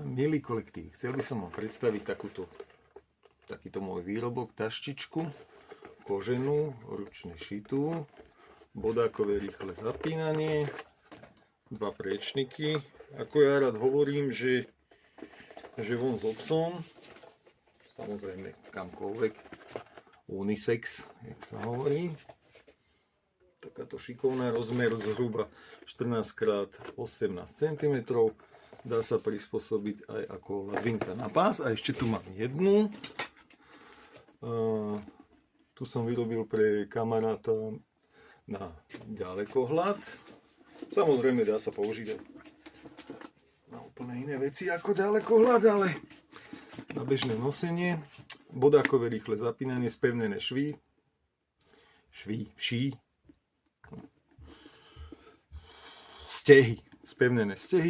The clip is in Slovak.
Milý kolektív, chcel by som vám predstaviť takýto môj výrobok, taštičku, koženú, ručne šitú, bodákové rýchle zapínanie, 2 priečniky. Ako ja rád hovorím, že von s obsom, samozrejme kamkoľvek, unisex, jak sa hovorí. Takáto šikovná, rozmer zhruba 14x18 cm. Dá sa prispôsobiť aj ako ladvinka na pás. A ešte tu mám jednu. Tu som vyrobil pre kamaráta na ďalekohľad. Samozrejme dá sa použiť aj na úplne iné veci ako ďalekohľad, ale na bežné nosenie. Bodákové rýchle zapínanie, spevnené vší, stehy, spevnené stehy.